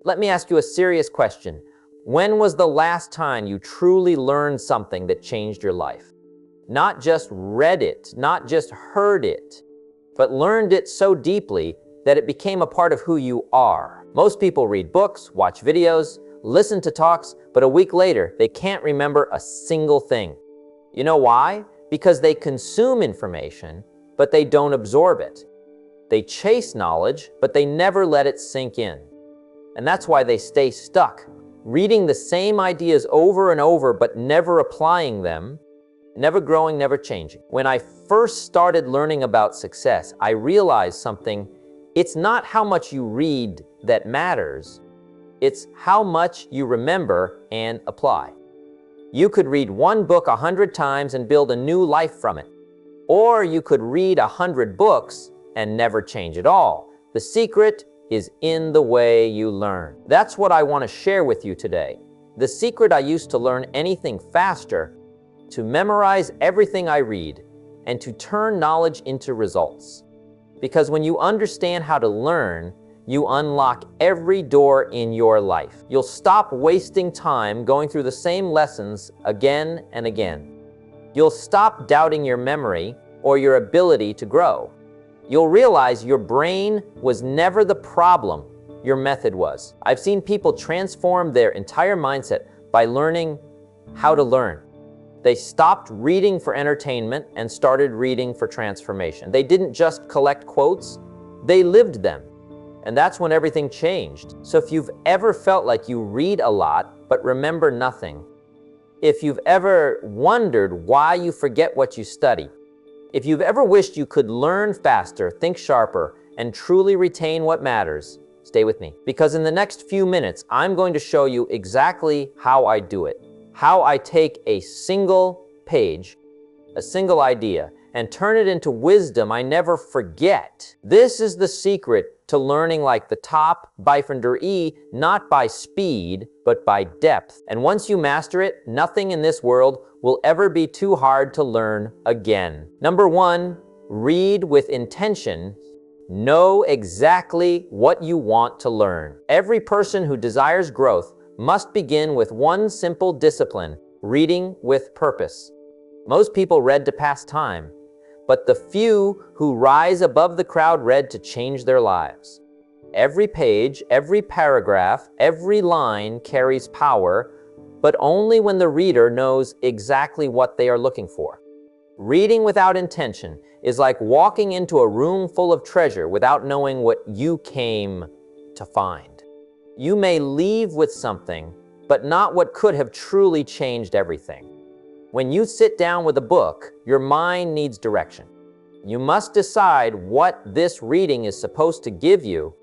Let me ask you a serious question. When was the last time you truly learned something that changed your life? Not just read it, not just heard it, but learned it so deeply that it became a part of who you are. Most people read books, watch videos, listen to talks, but a week later, they can't remember a single thing. You know why? Because they consume information, but they don't absorb it. They chase knowledge, but they never let it sink in. And that's why they stay stuck, reading the same ideas over and over, but never applying them, never growing, never changing. When I first started learning about success, I realized something. It's not how much you read that matters. It's how much you remember and apply. You could read one book 100 times and build a new life from it. Or you could read 100 books and never change at all. The secret is in the way you learn. That's what I want to share with you today. The secret I used to learn anything faster, to memorize everything I read, and to turn knowledge into results. Because when you understand how to learn, you unlock every door in your life. You'll stop wasting time going through the same lessons again and again. You'll stop doubting your memory or your ability to grow. You'll realize your brain was never the problem, your method was. I've seen people transform their entire mindset by learning how to learn. They stopped reading for entertainment and started reading for transformation. They didn't just collect quotes, they lived them. And that's when everything changed. So if you've ever felt like you read a lot but remember nothing, if you've ever wondered why you forget what you study, if you've ever wished you could learn faster, think sharper, and truly retain what matters, stay with me. Because in the next few minutes, I'm going to show you exactly how I do it. How I take a single page, a single idea, and turn it into wisdom I never forget. This is the secret to learning like the top Bifinder E, not by speed, but by depth. And once you master it, nothing in this world will ever be too hard to learn again. Number one, read with intention. Know exactly what you want to learn. Every person who desires growth must begin with one simple discipline, reading with purpose. Most people read to pass time, but the few who rise above the crowd read to change their lives. Every page, every paragraph, every line carries power, but only when the reader knows exactly what they are looking for. Reading without intention is like walking into a room full of treasure without knowing what you came to find. You may leave with something, but not what could have truly changed everything. When you sit down with a book, your mind needs direction. You must decide what this reading is supposed to give you.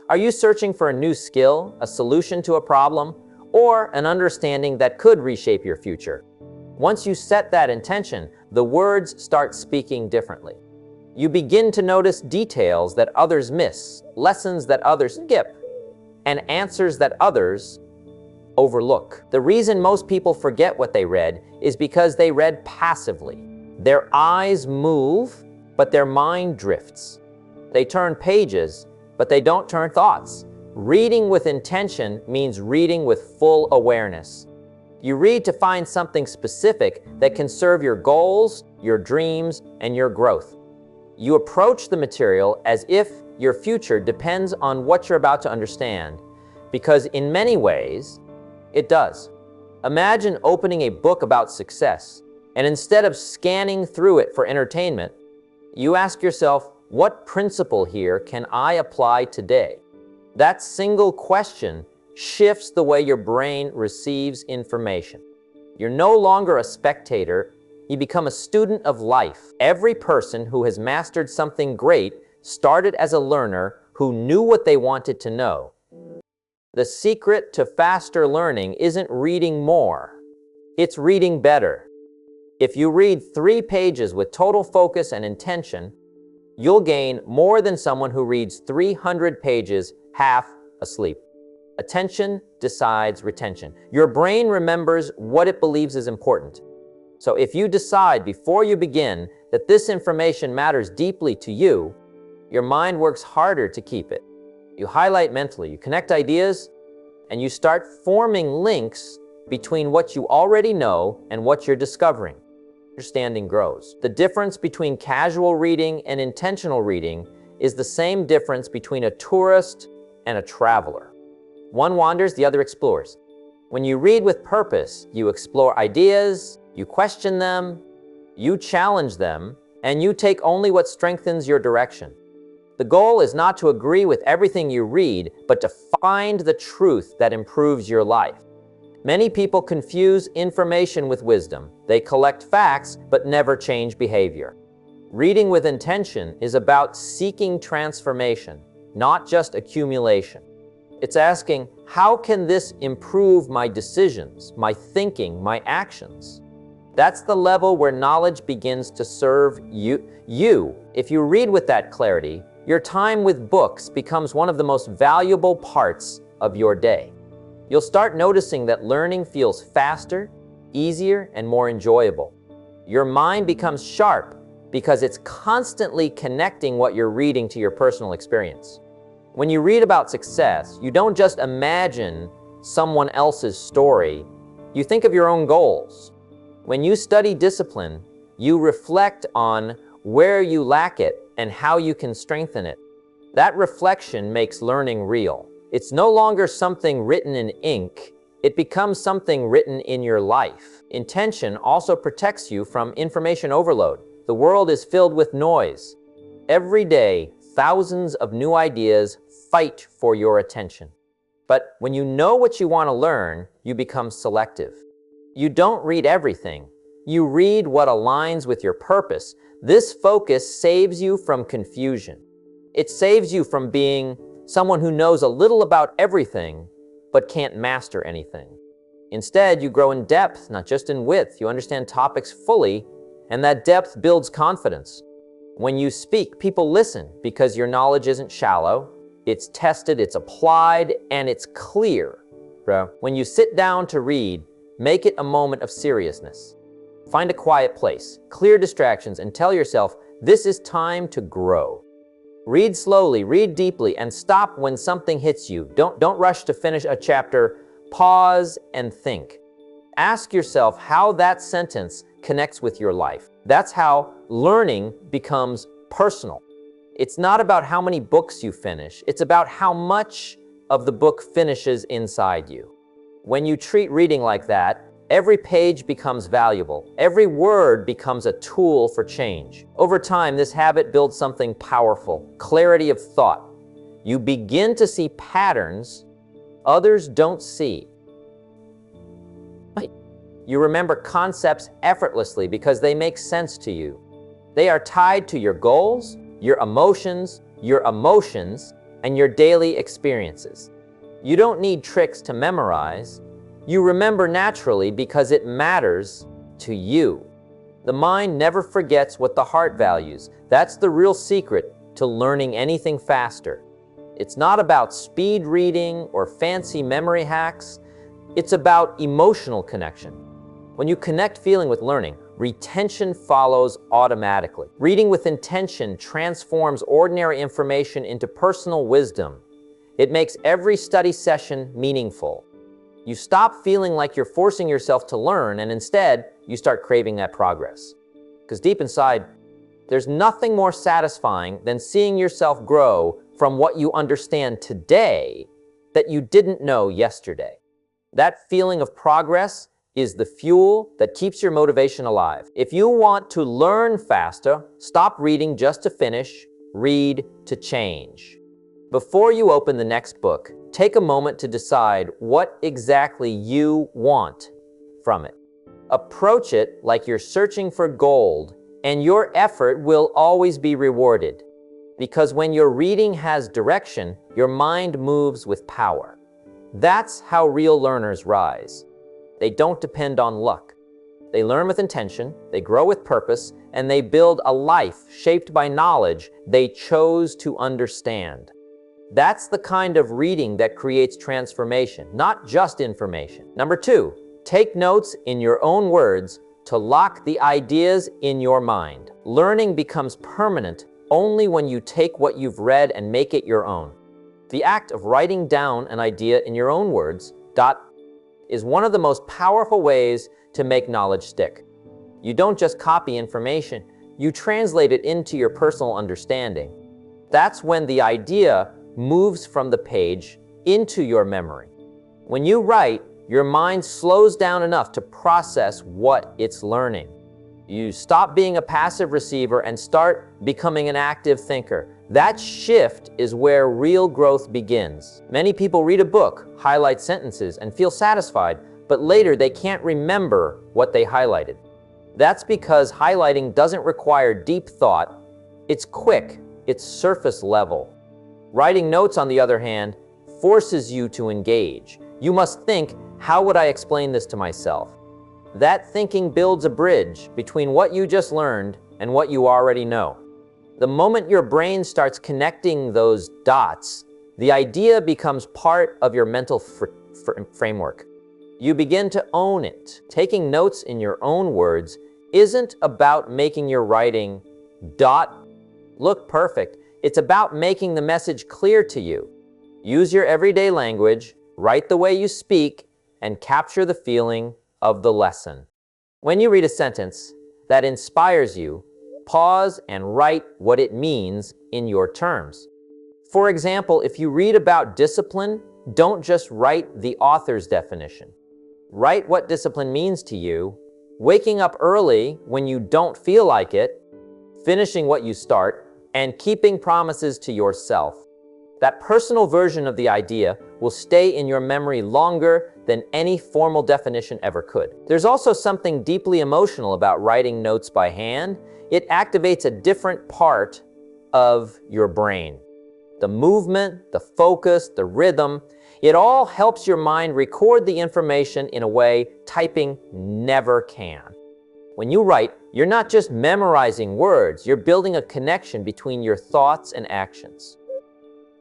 Are you searching for a new skill, a solution to a problem, or an understanding that could reshape your future? Once you set that intention, the words start speaking differently. You begin to notice details that others miss, lessons that others skip, and answers that others overlook. The reason most people forget what they read is because they read passively. Their eyes move, but their mind drifts. They turn pages, but they don't turn thoughts. Reading with intention means reading with full awareness. You read to find something specific that can serve your goals, your dreams, and your growth. You approach the material as if your future depends on what you're about to understand, because in many ways, it does. Imagine opening a book about success, and instead of scanning through it for entertainment, you ask yourself, what principle here can I apply today? That single question shifts the way your brain receives information. You're no longer a spectator, you become a student of life. Every person who has mastered something great started as a learner who knew what they wanted to know. The secret to faster learning isn't reading more, it's reading better. If you read 3 pages with total focus and intention, you'll gain more than someone who reads 300 pages half asleep. Attention decides retention. Your brain remembers what it believes is important. So if you decide before you begin that this information matters deeply to you, your mind works harder to keep it. You highlight mentally, you connect ideas, and you start forming links between what you already know and what you're discovering. Understanding grows. The difference between casual reading and intentional reading is the same difference between a tourist and a traveler. One wanders, the other explores. When you read with purpose, you explore ideas, you question them, you challenge them, and you take only what strengthens your direction. The goal is not to agree with everything you read, but to find the truth that improves your life. Many people confuse information with wisdom. They collect facts, but never change behavior. Reading with intention is about seeking transformation, not just accumulation. It's asking, how can this improve my decisions, my thinking, my actions? That's the level where knowledge begins to serve you. If you read with that clarity, your time with books becomes one of the most valuable parts of your day. You'll start noticing that learning feels faster, easier, and more enjoyable. Your mind becomes sharp because it's constantly connecting what you're reading to your personal experience. When you read about success, you don't just imagine someone else's story, you think of your own goals. When you study discipline, you reflect on where you lack it and how you can strengthen it. That reflection makes learning real. It's no longer something written in ink, it becomes something written in your life. Intention also protects you from information overload. The world is filled with noise. Every day, thousands of new ideas fight for your attention. But when you know what you want to learn, you become selective. You don't read everything. You read what aligns with your purpose. This focus saves you from confusion. It saves you from being someone who knows a little about everything, but can't master anything. Instead, you grow in depth, not just in width. You understand topics fully, and that depth builds confidence. When you speak, people listen because your knowledge isn't shallow, it's tested, it's applied, and it's clear. When you sit down to read, make it a moment of seriousness. Find a quiet place, clear distractions, and tell yourself, this is time to grow. Read slowly, read deeply, and stop when something hits you. Don't rush to finish a chapter. Pause and think. Ask yourself how that sentence connects with your life. That's how learning becomes personal. It's not about how many books you finish. It's about how much of the book finishes inside you. When you treat reading like that, every page becomes valuable. Every word becomes a tool for change. Over time, this habit builds something powerful, clarity of thought. You begin to see patterns others don't see. You remember concepts effortlessly because they make sense to you. They are tied to your goals, your emotions, and your daily experiences. You don't need tricks to memorize. You remember naturally because it matters to you. The mind never forgets what the heart values. That's the real secret to learning anything faster. It's not about speed reading or fancy memory hacks. It's about emotional connection. When you connect feeling with learning, retention follows automatically. Reading with intention transforms ordinary information into personal wisdom. It makes every study session meaningful. You stop feeling like you're forcing yourself to learn, and instead, you start craving that progress. Because deep inside, there's nothing more satisfying than seeing yourself grow from what you understand today that you didn't know yesterday. That feeling of progress is the fuel that keeps your motivation alive. If you want to learn faster, stop reading just to finish, read to change. Before you open the next book, take a moment to decide what exactly you want from it. Approach it like you're searching for gold, and your effort will always be rewarded. Because when your reading has direction, your mind moves with power. That's how real learners rise. They don't depend on luck. They learn with intention, they grow with purpose, and they build a life shaped by knowledge they chose to understand. That's the kind of reading that creates transformation, not just information. Number 2, take notes in your own words to lock the ideas in your mind. Learning becomes permanent only when you take what you've read and make it your own. The act of writing down an idea in your own words, is one of the most powerful ways to make knowledge stick. You don't just copy information, you translate it into your personal understanding. That's when the idea moves from the page into your memory. When you write, your mind slows down enough to process what it's learning. You stop being a passive receiver and start becoming an active thinker. That shift is where real growth begins. Many people read a book, highlight sentences, and feel satisfied, but later they can't remember what they highlighted. That's because highlighting doesn't require deep thought. It's quick, it's surface level. Writing notes, on the other hand, forces you to engage. You must think, how would I explain this to myself? That thinking builds a bridge between what you just learned and what you already know. The moment your brain starts connecting those dots, the idea becomes part of your mental framework. You begin to own it. Taking notes in your own words isn't about making your writing look perfect. It's about making the message clear to you. Use your everyday language, write the way you speak, and capture the feeling of the lesson. When you read a sentence that inspires you, pause and write what it means in your terms. For example, if you read about discipline, don't just write the author's definition. Write what discipline means to you, waking up early when you don't feel like it, finishing what you start, and keeping promises to yourself. That personal version of the idea will stay in your memory longer than any formal definition ever could. There's also something deeply emotional about writing notes by hand. It activates a different part of your brain. The movement, the focus, the rhythm, it all helps your mind record the information in a way typing never can. When you write, you're not just memorizing words, you're building a connection between your thoughts and actions.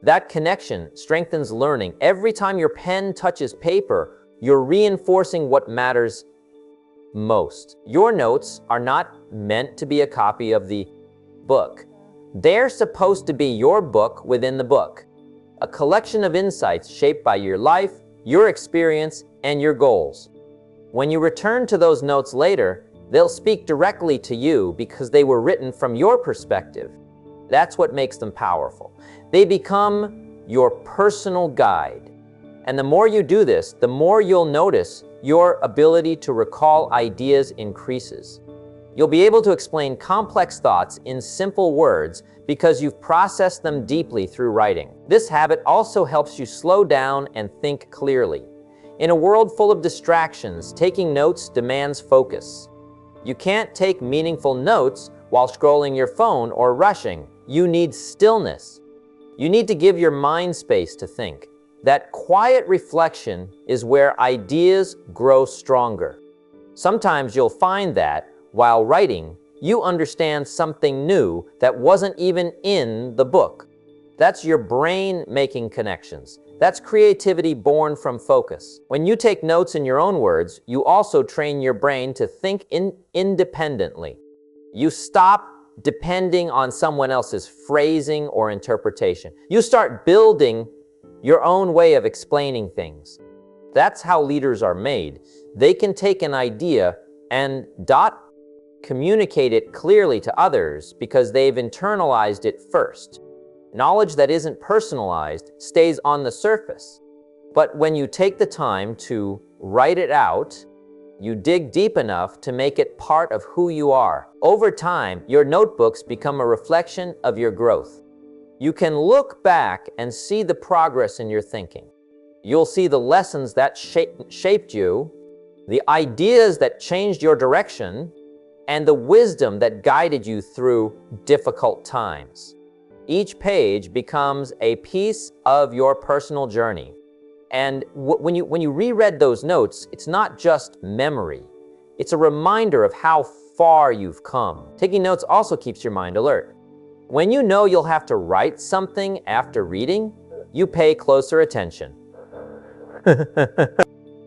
That connection strengthens learning. Every time your pen touches paper, you're reinforcing what matters most. Your notes are not meant to be a copy of the book. They're supposed to be your book within the book, a collection of insights shaped by your life, your experience, and your goals. When you return to those notes later, they'll speak directly to you because they were written from your perspective. That's what makes them powerful. They become your personal guide. And the more you do this, the more you'll notice your ability to recall ideas increases. You'll be able to explain complex thoughts in simple words because you've processed them deeply through writing. This habit also helps you slow down and think clearly. In a world full of distractions, taking notes demands focus. You can't take meaningful notes while scrolling your phone or rushing. You need stillness. You need to give your mind space to think. That quiet reflection is where ideas grow stronger. Sometimes you'll find that, while writing, you understand something new that wasn't even in the book. That's your brain making connections. That's creativity born from focus. When you take notes in your own words, you also train your brain to think independently. You stop depending on someone else's phrasing or interpretation. You start building your own way of explaining things. That's how leaders are made. They can take an idea and communicate it clearly to others because they've internalized it first. Knowledge that isn't personalized stays on the surface. But when you take the time to write it out, you dig deep enough to make it part of who you are. Over time, your notebooks become a reflection of your growth. You can look back and see the progress in your thinking. You'll see the lessons that shaped you, the ideas that changed your direction, and the wisdom that guided you through difficult times. Each page becomes a piece of your personal journey. And when you reread those notes, it's not just memory. It's a reminder of how far you've come. Taking notes also keeps your mind alert. When you know you'll have to write something after reading, you pay closer attention.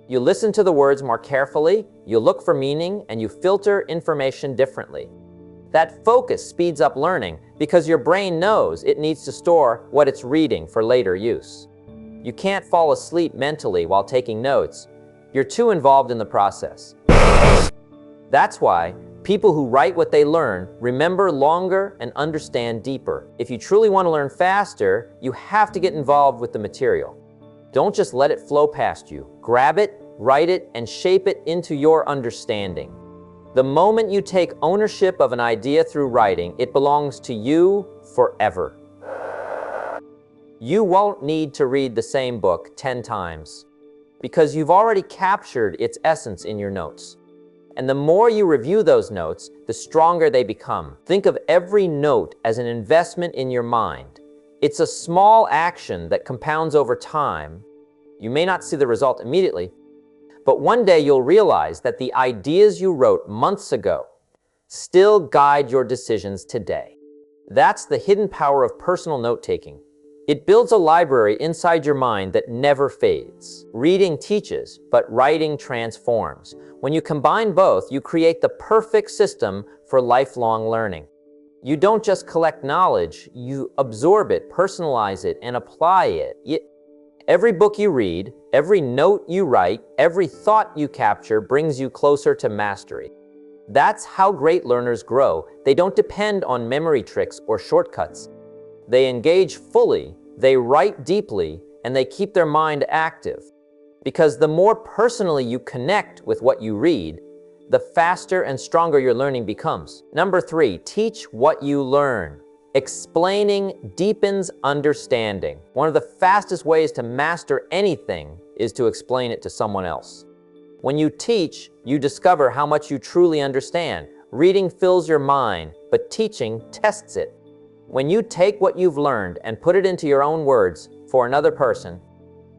You listen to the words more carefully, you look for meaning, and you filter information differently. That focus speeds up learning because your brain knows it needs to store what it's reading for later use. You can't fall asleep mentally while taking notes. You're too involved in the process. That's why people who write what they learn remember longer and understand deeper. If you truly want to learn faster, you have to get involved with the material. Don't just let it flow past you. Grab it, write it, and shape it into your understanding. The moment you take ownership of an idea through writing, it belongs to you forever. You won't need to read the same book 10 times because you've already captured its essence in your notes. And the more you review those notes, the stronger they become. Think of every note as an investment in your mind. It's a small action that compounds over time. You may not see the result immediately, but one day you'll realize that the ideas you wrote months ago still guide your decisions today. That's the hidden power of personal note-taking. It builds a library inside your mind that never fades. Reading teaches, but writing transforms. When you combine both, you create the perfect system for lifelong learning. You don't just collect knowledge, you absorb it, personalize it, and apply it. Every book you read, every note you write, every thought you capture brings you closer to mastery. That's how great learners grow. They don't depend on memory tricks or shortcuts. They engage fully, they write deeply, and they keep their mind active. Because the more personally you connect with what you read, the faster and stronger your learning becomes. Number 3, teach what you learn. Explaining deepens understanding. One of the fastest ways to master anything is to explain it to someone else. When you teach, you discover how much you truly understand. Reading fills your mind, but teaching tests it. When you take what you've learned and put it into your own words for another person,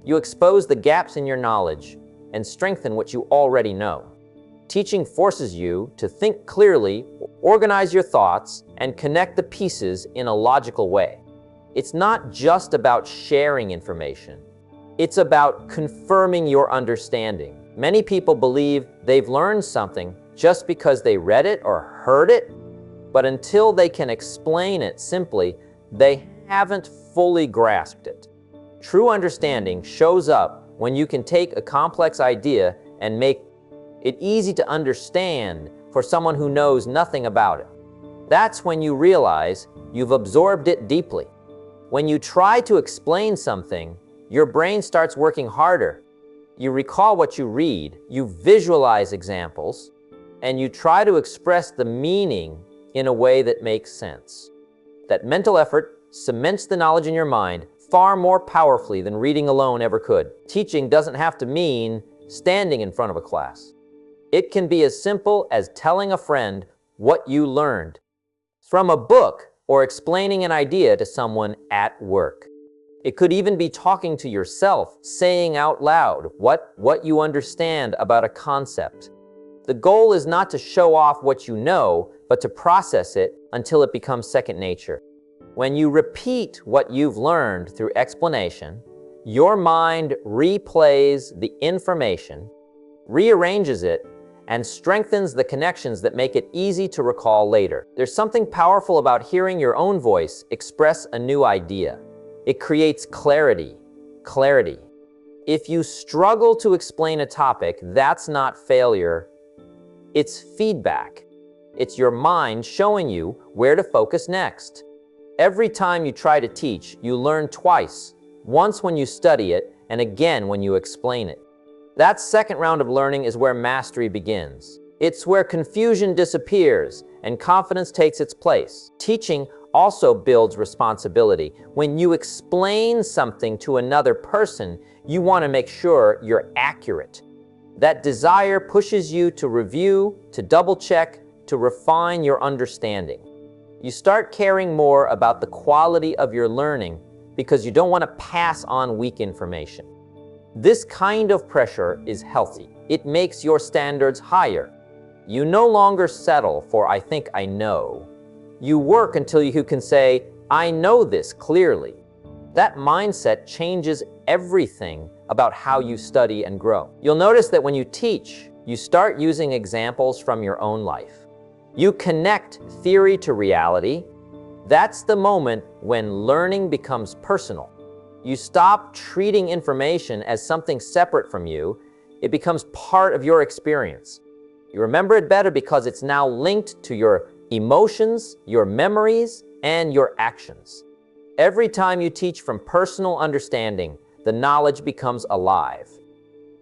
you expose the gaps in your knowledge and strengthen what you already know. Teaching forces you to think clearly, organize your thoughts, and connect the pieces in a logical way. It's not just about sharing information. It's about confirming your understanding. Many people believe they've learned something just because they read it or heard it, but until they can explain it simply, they haven't fully grasped it. True understanding shows up when you can take a complex idea and make it easy to understand for someone who knows nothing about it. That's when you realize you've absorbed it deeply. When you try to explain something, your brain starts working harder. You recall what you read, you visualize examples, and you try to express the meaning in a way that makes sense. That mental effort cements the knowledge in your mind far more powerfully than reading alone ever could. Teaching doesn't have to mean standing in front of a class. It can be as simple as telling a friend what you learned from a book or explaining an idea to someone at work. It could even be talking to yourself, saying out loud what you understand about a concept. The goal is not to show off what you know, but to process it until it becomes second nature. When you repeat what you've learned through explanation, your mind replays the information, rearranges it, and strengthens the connections that make it easy to recall later. There's something powerful about hearing your own voice express a new idea. It creates clarity. If you struggle to explain a topic, that's not failure, it's feedback. It's your mind showing you where to focus next. Every time you try to teach, you learn twice. Once when you study it, and again when you explain it. That second round of learning is where mastery begins. It's where confusion disappears and confidence takes its place. Teaching also builds responsibility. When you explain something to another person, you want to make sure you're accurate. That desire pushes you to review, to double-check, to refine your understanding. You start caring more about the quality of your learning because you don't want to pass on weak information. This kind of pressure is healthy. It makes your standards higher. You no longer settle for "I think I know." You work until you can say, "I know this clearly." That mindset changes everything about how you study and grow. You'll notice that when you teach, you start using examples from your own life. You connect theory to reality. That's the moment when learning becomes personal. You stop treating information as something separate from you. It becomes part of your experience. You remember it better because it's now linked to your emotions, your memories, and your actions. Every time you teach from personal understanding, the knowledge becomes alive.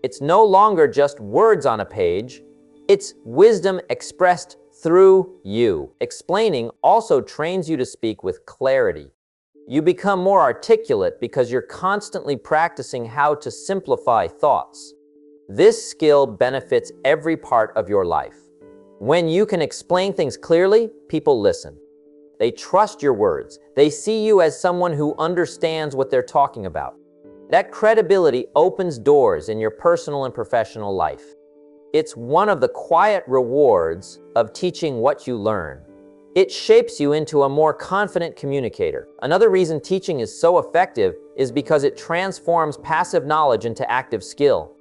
It's no longer just words on a page, it's wisdom expressed through you. Explaining also trains you to speak with clarity. You become more articulate because you're constantly practicing how to simplify thoughts. This skill benefits every part of your life. When you can explain things clearly, people listen. They trust your words. They see you as someone who understands what they're talking about. That credibility opens doors in your personal and professional life. It's one of the quiet rewards of teaching what you learn. It shapes you into a more confident communicator. Another reason teaching is so effective is because it transforms passive knowledge into active skill.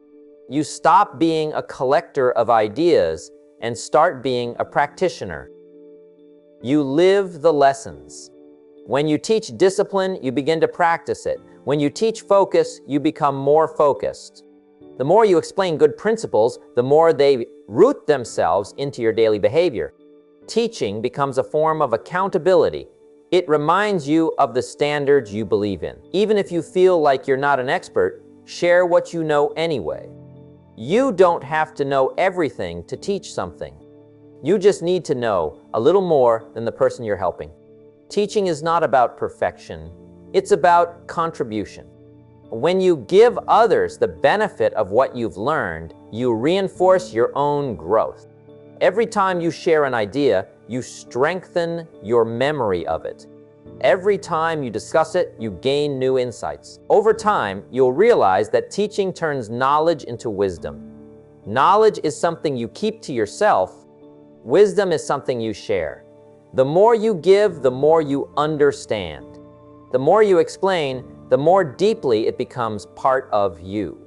You stop being a collector of ideas and start being a practitioner. You live the lessons. When you teach discipline, you begin to practice it. When you teach focus, you become more focused. The more you explain good principles, the more they root themselves into your daily behavior. Teaching becomes a form of accountability. It reminds you of the standards you believe in. Even if you feel like you're not an expert, share what you know anyway. You don't have to know everything to teach something. You just need to know a little more than the person you're helping. Teaching is not about perfection. It's about contribution. When you give others the benefit of what you've learned, you reinforce your own growth. Every time you share an idea, you strengthen your memory of it. Every time you discuss it, you gain new insights. Over time, you'll realize that teaching turns knowledge into wisdom. Knowledge is something you keep to yourself. Wisdom is something you share. The more you give, the more you understand. The more you explain, the more deeply it becomes part of you.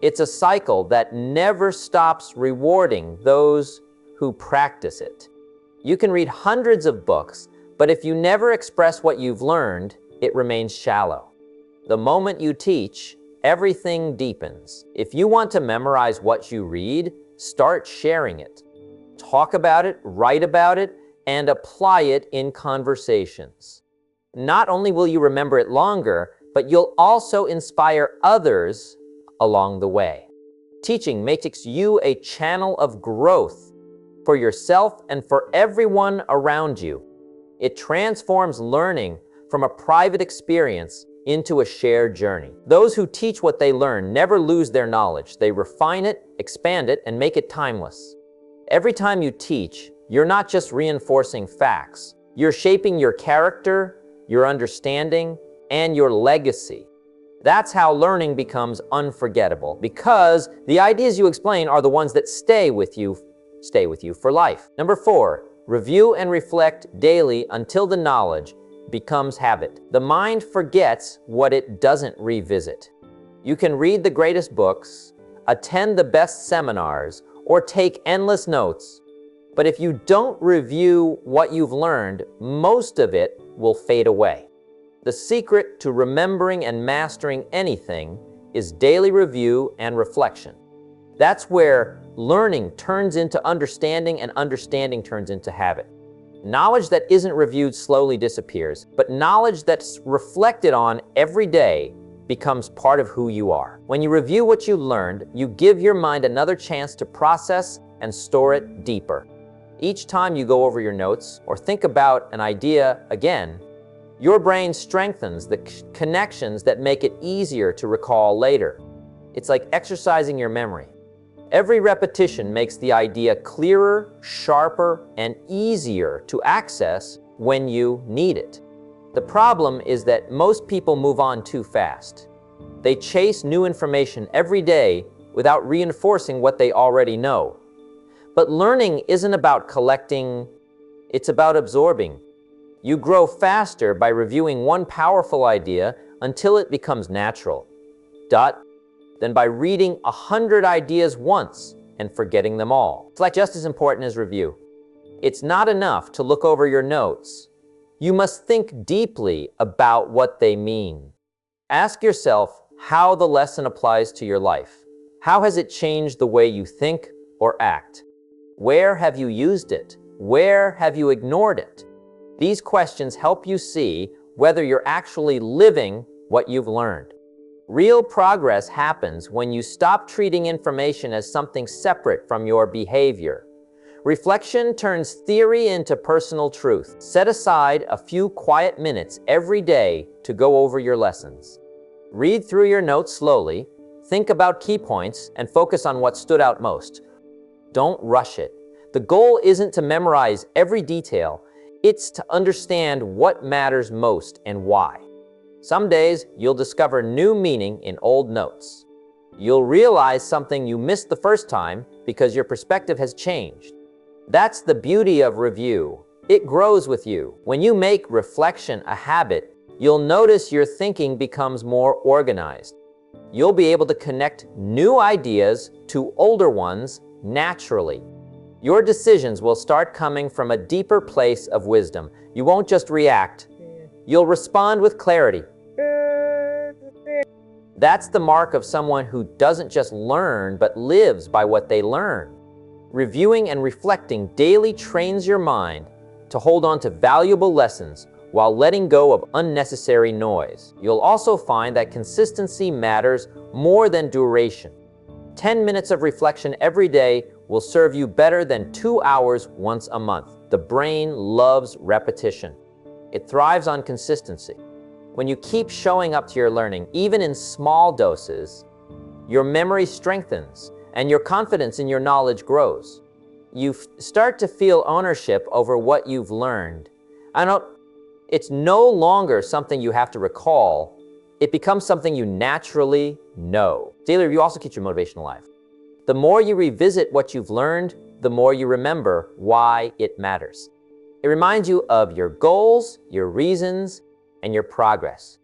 It's a cycle that never stops rewarding those who practice it. You can read hundreds of books, but if you never express what you've learned, it remains shallow. The moment you teach, everything deepens. If you want to memorize what you read, start sharing it. Talk about it, write about it, and apply it in conversations. Not only will you remember it longer, but you'll also inspire others along the way. Teaching makes you a channel of growth for yourself and for everyone around you. It transforms learning from a private experience into a shared journey. Those who teach what they learn never lose their knowledge. They refine it, expand it, and make it timeless. Every time you teach, you're not just reinforcing facts. You're shaping your character, your understanding, and your legacy. That's how learning becomes unforgettable, because the ideas you explain are the ones that stay with you for life. Number 4, review and reflect daily until the knowledge becomes habit. The mind forgets what it doesn't revisit. You can read the greatest books, attend the best seminars, or take endless notes, but if you don't review what you've learned, most of it will fade away. The secret to remembering and mastering anything is daily review and reflection. That's where learning turns into understanding and understanding turns into habit. Knowledge that isn't reviewed slowly disappears, but knowledge that's reflected on every day becomes part of who you are. When you review what you learned, you give your mind another chance to process and store it deeper. Each time you go over your notes or think about an idea again, your brain strengthens the connections that make it easier to recall later. It's like exercising your memory. Every repetition makes the idea clearer, sharper, and easier to access when you need it. The problem is that most people move on too fast. They chase new information every day without reinforcing what they already know. But learning isn't about collecting, it's about absorbing. You grow faster by reviewing one powerful idea until it becomes natural, than by reading 100 ideas once and forgetting them all. It's like just as important as review. It's not enough to look over your notes. You must think deeply about what they mean. Ask yourself how the lesson applies to your life. How has it changed the way you think or act? Where have you used it? Where have you ignored it? These questions help you see whether you're actually living what you've learned. Real progress happens when you stop treating information as something separate from your behavior. Reflection turns theory into personal truth. Set aside a few quiet minutes every day to go over your lessons. Read through your notes slowly, think about key points, and focus on what stood out most. Don't rush it. The goal isn't to memorize every detail, it's to understand what matters most and why. Some days, you'll discover new meaning in old notes. You'll realize something you missed the first time because your perspective has changed. That's the beauty of review. It grows with you. When you make reflection a habit, you'll notice your thinking becomes more organized. You'll be able to connect new ideas to older ones naturally. Your decisions will start coming from a deeper place of wisdom. You won't just react. You'll respond with clarity. That's the mark of someone who doesn't just learn, but lives by what they learn. Reviewing and reflecting daily trains your mind to hold on to valuable lessons while letting go of unnecessary noise. You'll also find that consistency matters more than duration. 10 minutes of reflection every day will serve you better than 2 hours once a month. The brain loves repetition. It thrives on consistency. When you keep showing up to your learning, even in small doses, your memory strengthens and your confidence in your knowledge grows. You start to feel ownership over what you've learned. It's no longer something you have to recall. It becomes something you naturally know. Daily review also keeps your motivation alive. The more you revisit what you've learned, the more you remember why it matters. It reminds you of your goals, your reasons, and your progress.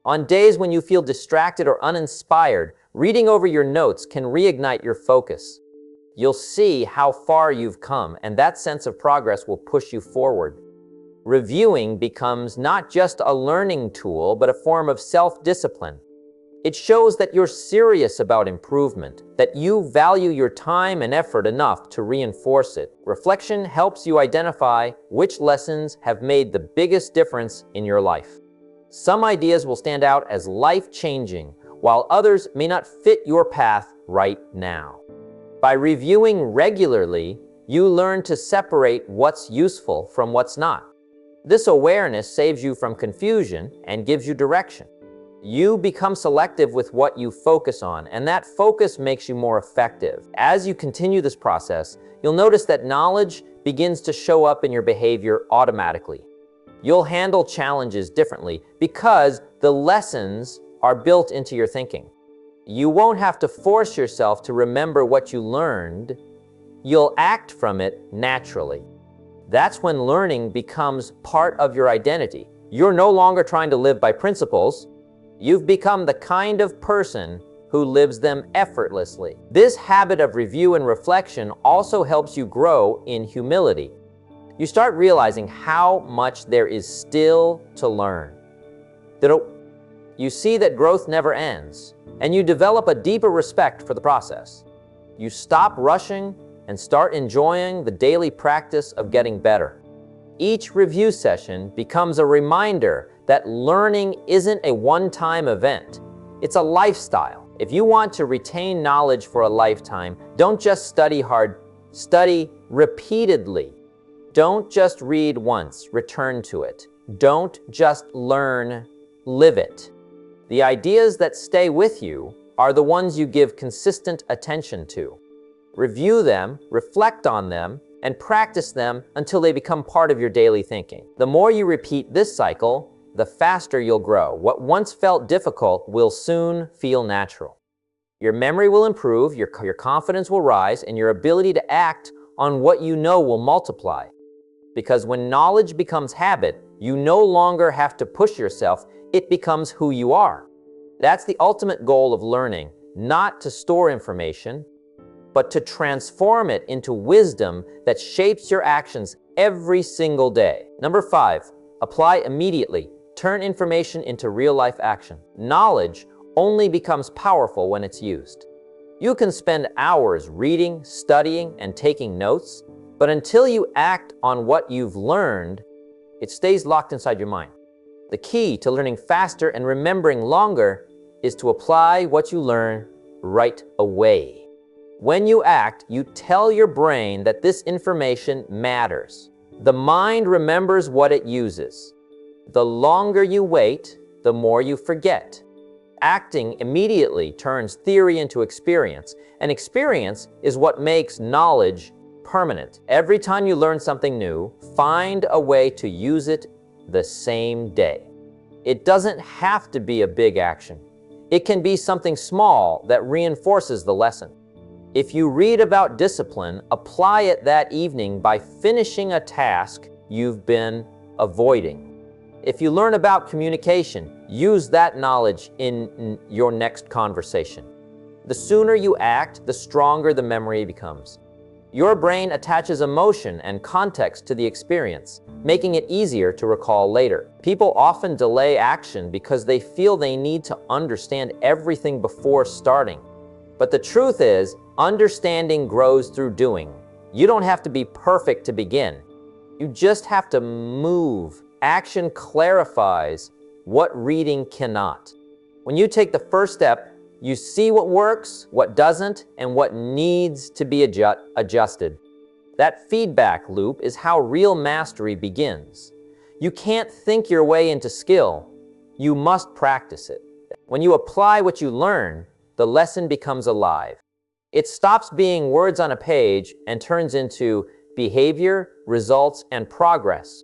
On days when you feel distracted or uninspired, reading over your notes can reignite your focus. You'll see how far you've come, and that sense of progress will push you forward. Reviewing becomes not just a learning tool, but a form of self-discipline. It shows that you're serious about improvement, that you value your time and effort enough to reinforce it. Reflection helps you identify which lessons have made the biggest difference in your life. Some ideas will stand out as life-changing, while others may not fit your path right now. By reviewing regularly, you learn to separate what's useful from what's not. This awareness saves you from confusion and gives you direction. You become selective with what you focus on, and that focus makes you more effective. As you continue this process, you'll notice that knowledge begins to show up in your behavior automatically. You'll handle challenges differently because the lessons are built into your thinking. You won't have to force yourself to remember what you learned. You'll act from it naturally. That's when learning becomes part of your identity. You're no longer trying to live by principles. You've become the kind of person who lives them effortlessly. This habit of review and reflection also helps you grow in humility. You start realizing how much there is still to learn. You see that growth never ends, and you develop a deeper respect for the process. You stop rushing and start enjoying the daily practice of getting better. Each review session becomes a reminder that learning isn't a one-time event. It's a lifestyle. If you want to retain knowledge for a lifetime, don't just study hard, study repeatedly. Don't just read once, return to it. Don't just learn, live it. The ideas that stay with you are the ones you give consistent attention to. Review them, reflect on them, and practice them until they become part of your daily thinking. The more you repeat this cycle, the faster you'll grow. What once felt difficult will soon feel natural. Your memory will improve, your confidence will rise, and your ability to act on what you know will multiply. Because when knowledge becomes habit, you no longer have to push yourself, it becomes who you are. That's the ultimate goal of learning, not to store information, but to transform it into wisdom that shapes your actions every single day. Number 5, apply immediately. Turn information into real-life action. Knowledge only becomes powerful when it's used. You can spend hours reading, studying, and taking notes, but until you act on what you've learned, it stays locked inside your mind. The key to learning faster and remembering longer is to apply what you learn right away. When you act, you tell your brain that this information matters. The mind remembers what it uses. The longer you wait, the more you forget. Acting immediately turns theory into experience, and experience is what makes knowledge permanent. Every time you learn something new, find a way to use it the same day. It doesn't have to be a big action. It can be something small that reinforces the lesson. If you read about discipline, apply it that evening by finishing a task you've been avoiding. If you learn about communication, use that knowledge in your next conversation. The sooner you act, the stronger the memory becomes. Your brain attaches emotion and context to the experience, making it easier to recall later. People often delay action because they feel they need to understand everything before starting. But the truth is, understanding grows through doing. You don't have to be perfect to begin. You just have to move. Action clarifies what reading cannot. When you take the first step, you see what works, what doesn't, and what needs to be adjusted. That feedback loop is how real mastery begins. You can't think your way into skill. You must practice it. When you apply what you learn, the lesson becomes alive. It stops being words on a page and turns into behavior, results, and progress.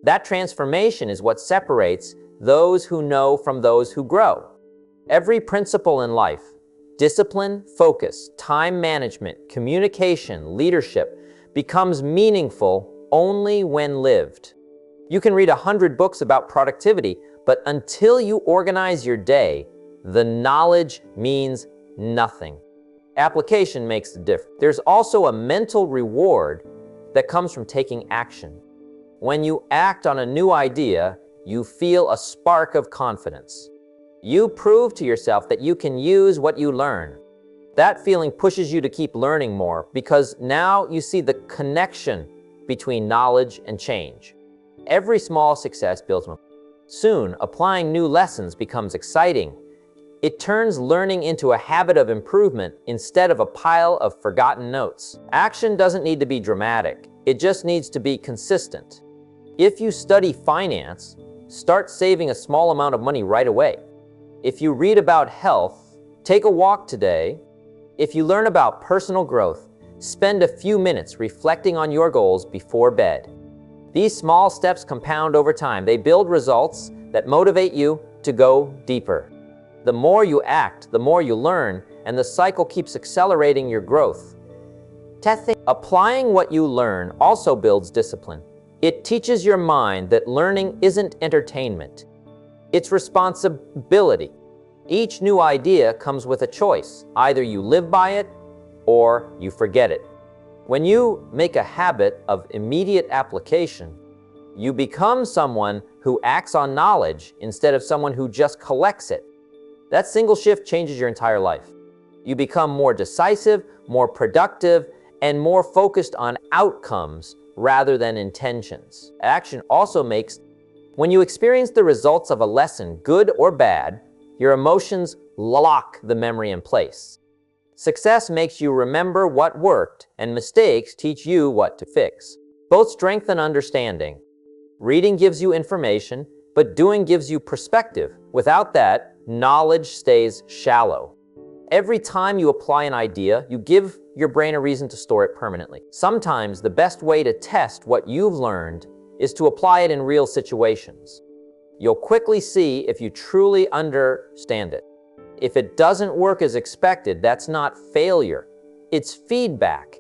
That transformation is what separates those who know from those who grow. Every principle in life, discipline, focus, time management, communication, leadership, becomes meaningful only when lived. You can read 100 books about productivity, but until you organize your day, the knowledge means nothing. Application makes the difference. There's also a mental reward that comes from taking action. When you act on a new idea, you feel a spark of confidence. You prove to yourself that you can use what you learn. That feeling pushes you to keep learning more because now you see the connection between knowledge and change. Every small success builds momentum. Soon, applying new lessons becomes exciting. It turns learning into a habit of improvement instead of a pile of forgotten notes. Action doesn't need to be dramatic. It just needs to be consistent. If you study finance, start saving a small amount of money right away. If you read about health, take a walk today. If you learn about personal growth, spend a few minutes reflecting on your goals before bed. These small steps compound over time. They build results that motivate you to go deeper. The more you act, the more you learn, and the cycle keeps accelerating your growth. Applying what you learn also builds discipline. It teaches your mind that learning isn't entertainment. It's responsibility. Each new idea comes with a choice. Either you live by it or you forget it. When you make a habit of immediate application, you become someone who acts on knowledge instead of someone who just collects it. That single shift changes your entire life. You become more decisive, more productive, and more focused on outcomes rather than intentions. Action also makes. When you experience the results of a lesson, good or bad, your emotions lock the memory in place. Success makes you remember what worked, and mistakes teach you what to fix. Both strengthen understanding. Reading gives you information, but doing gives you perspective. Without that, knowledge stays shallow. Every time you apply an idea, you give your brain a reason to store it permanently. Sometimes the best way to test what you've learned is to apply it in real situations. You'll quickly see if you truly understand it. If it doesn't work as expected, that's not failure. It's feedback.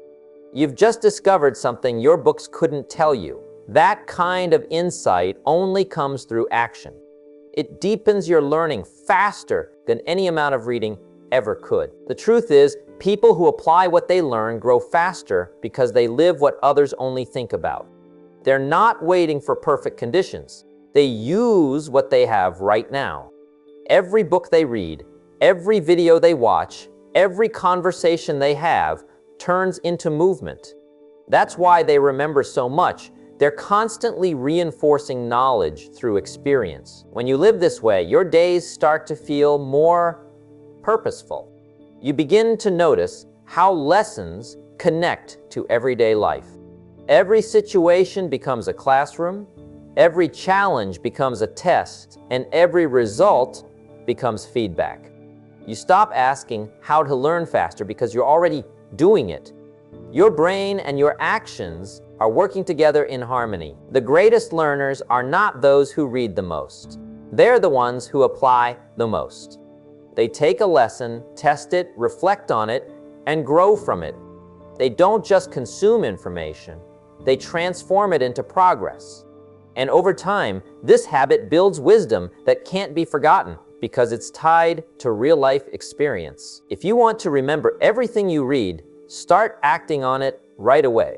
You've just discovered something your books couldn't tell you. That kind of insight only comes through action. It deepens your learning faster than any amount of reading ever could. The truth is, people who apply what they learn grow faster because they live what others only think about. They're not waiting for perfect conditions. They use what they have right now. Every book they read, every video they watch, every conversation they have turns into movement. That's why they remember so much. They're constantly reinforcing knowledge through experience. When you live this way, your days start to feel more purposeful. You begin to notice how lessons connect to everyday life. Every situation becomes a classroom, every challenge becomes a test, and every result becomes feedback. You stop asking how to learn faster because you're already doing it. Your brain and your actions are working together in harmony. The greatest learners are not those who read the most. They're the ones who apply the most. They take a lesson, test it, reflect on it, and grow from it. They don't just consume information, they transform it into progress. And over time, this habit builds wisdom that can't be forgotten because it's tied to real-life experience. If you want to remember everything you read, start acting on it right away.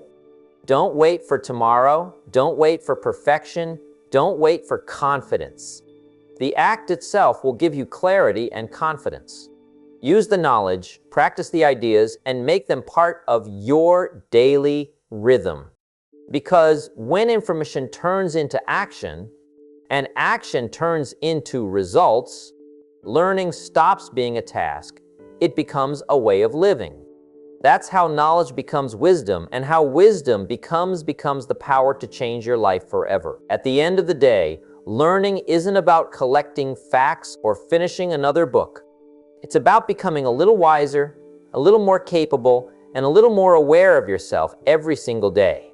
Don't wait for tomorrow. Don't wait for perfection. Don't wait for confidence. The act itself will give you clarity and confidence. Use the knowledge, practice the ideas, and make them part of your daily rhythm. Because when information turns into action, and action turns into results, learning stops being a task. It becomes a way of living. That's how knowledge becomes wisdom, and how wisdom becomes the power to change your life forever. At the end of the day, learning isn't about collecting facts or finishing another book. It's about becoming a little wiser, a little more capable, and a little more aware of yourself every single day.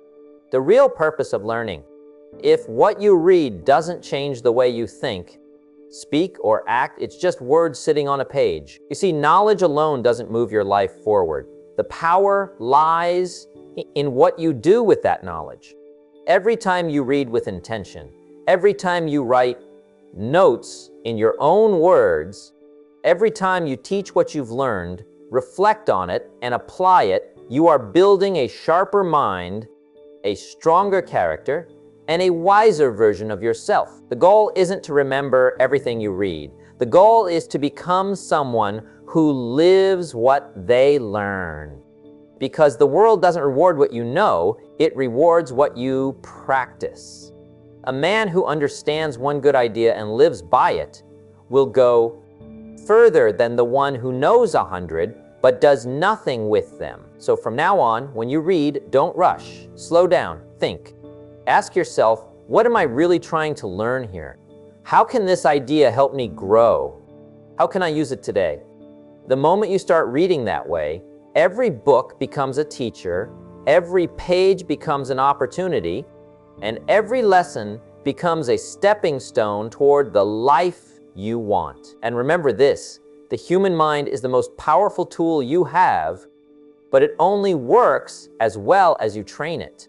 The real purpose of learning, if what you read doesn't change the way you think, speak, or act, it's just words sitting on a page. You see, knowledge alone doesn't move your life forward. The power lies in what you do with that knowledge. Every time you read with intention, every time you write notes in your own words, every time you teach what you've learned, reflect on it, and apply it, you are building a sharper mind, a stronger character, and a wiser version of yourself. The goal isn't to remember everything you read. The goal is to become someone who lives what they learn. Because the world doesn't reward what you know, it rewards what you practice. A man who understands one good idea and lives by it will go further than the one who knows 100 but does nothing with them. So from now on, when you read, don't rush. Slow down, think. Ask yourself, what am I really trying to learn here? How can this idea help me grow? How can I use it today? The moment you start reading that way, every book becomes a teacher, every page becomes an opportunity, and every lesson becomes a stepping stone toward the life you want. And remember this, the human mind is the most powerful tool you have, but it only works as well as you train it.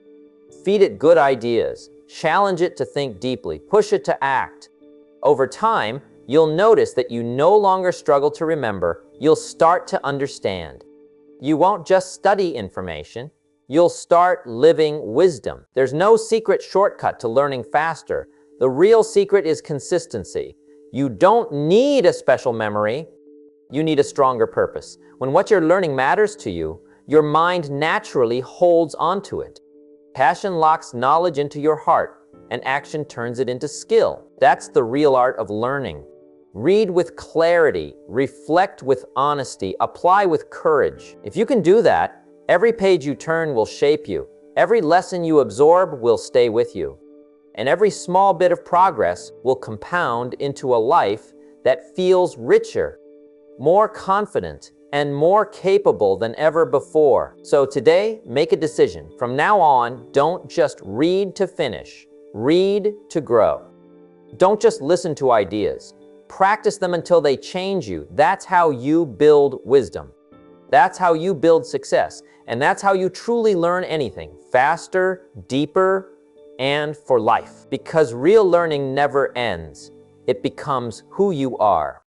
Feed it good ideas, challenge it to think deeply, push it to act. Over time, you'll notice that you no longer struggle to remember, you'll start to understand. You won't just study information, you'll start living wisdom. There's no secret shortcut to learning faster. The real secret is consistency. You don't need a special memory, you need a stronger purpose. When what you're learning matters to you, your mind naturally holds onto it. Passion locks knowledge into your heart, and action turns it into skill. That's the real art of learning. Read with clarity, reflect with honesty, apply with courage. If you can do that, every page you turn will shape you. Every lesson you absorb will stay with you. And every small bit of progress will compound into a life that feels richer, more confident, and more capable than ever before. So today, make a decision. From now on, don't just read to finish, read to grow. Don't just listen to ideas. Practice them until they change you. That's how you build wisdom. That's how you build success. And that's how you truly learn anything, faster, deeper, and for life. Because real learning never ends. It becomes who you are.